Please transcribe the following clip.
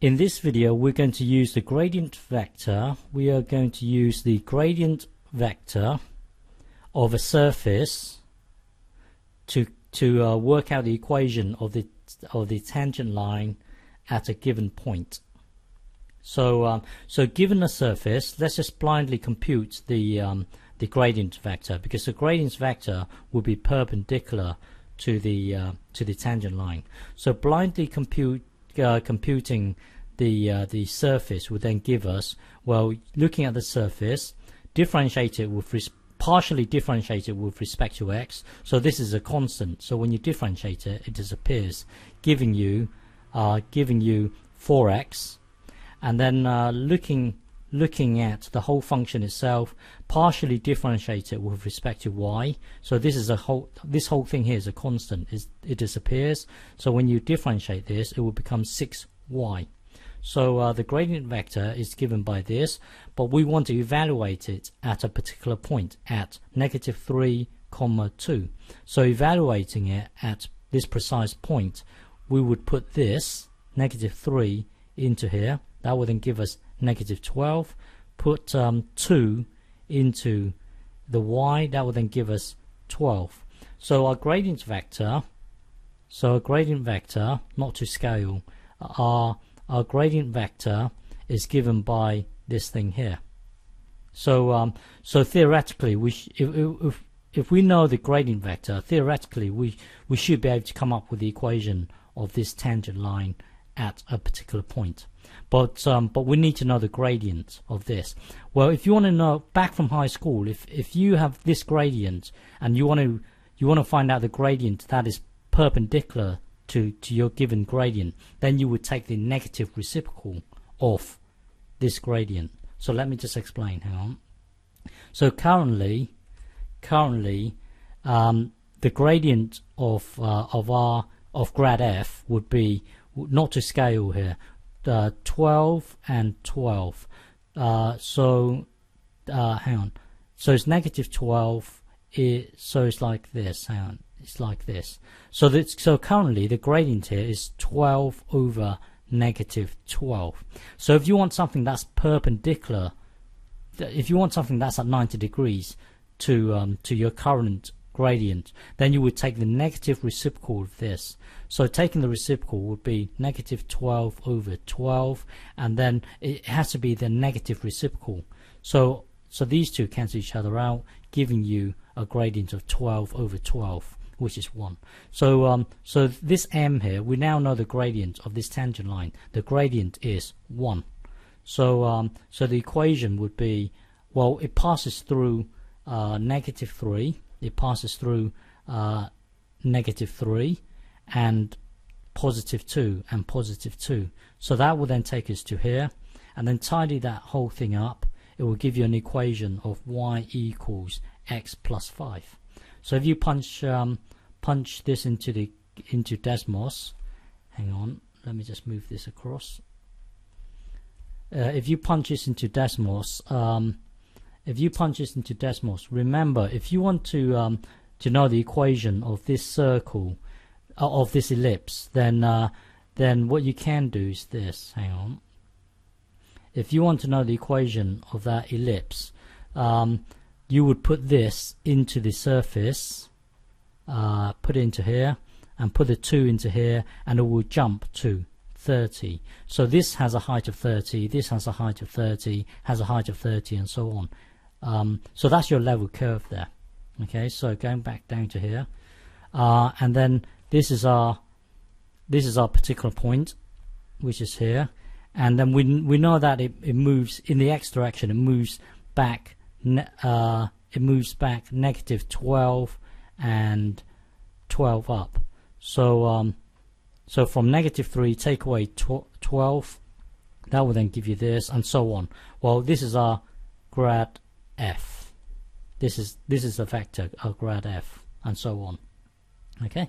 In this video, we're going to use the gradient vector. We are going to use the gradient vector of a surface to work out the equation of the tangent line at a given point. So given a surface, let's just blindly compute the gradient vector, because the gradient vector will be perpendicular to the tangent line. So blindly computing the surface would then give us, well, looking at the surface, partially differentiate it with respect to x. So this is a constant. So when you differentiate it, it disappears, giving you 4x. And then looking at the whole function itself, partially differentiate it with respect to y. So this is this whole thing here is a constant. It disappears. So when you differentiate this, it will become 6y. So the gradient vector is given by this, but we want to evaluate it at a particular point at -3, 2. So evaluating it at this precise point, we would put this -3 into here. That would then give us -12. Put 2 into the y. That would then give us 12. So our gradient vector, not to scale, our gradient vector is given by this thing here. So theoretically, if we know the gradient vector, theoretically we should be able to come up with the equation of this tangent line at a particular point. But we need to know the gradient of this. Well, if you want to know back from high school, if you have this gradient and you want to find out the gradient that is perpendicular to your given gradient, then you would take the negative reciprocal of this gradient. So let me just explain. Hang on. So currently the gradient of grad f would be, not to scale here, 12 and 12. Hang on. So it's -12. So it's like this. Hang on. It's like this. So currently the gradient here is 12 over -12. So if you want something that's perpendicular, if you want something that's at 90 degrees to your current gradient, then you would take the negative reciprocal of this. So taking the reciprocal would be -12 over 12, and then it has to be the negative reciprocal. So these two cancel each other out, giving you a gradient of 12 over 12, which is 1. So this m here, we now know the gradient of this tangent line. The gradient is 1. So the equation would be, well, it passes through -3. It passes through -3 and +2 and +2. So that will then take us to here, and then tidy that whole thing up. It will give you an equation of y equals x plus 5. So if you punch this into Desmos, hang on, let me just move this across. If you punch this into Desmos, remember, if you want to know the equation of this circle, of this ellipse, then what you can do is this. Hang on. If you want to know the equation of that ellipse, you would put this into the surface, put it into here, and put the 2 into here, and it will jump to 30. So this has a height of 30, this has a height of 30, has a height of 30, and so on. So that's your level curve there. Okay, so going back down to here, and then this is our particular point, which is here, and then we know that it moves in the x direction. It moves back. It moves back -12 and 12 up. So from -3 take away 12. That will then give you this, and so on. Well, this is our grad f. This is the vector of grad f, and so on. Okay.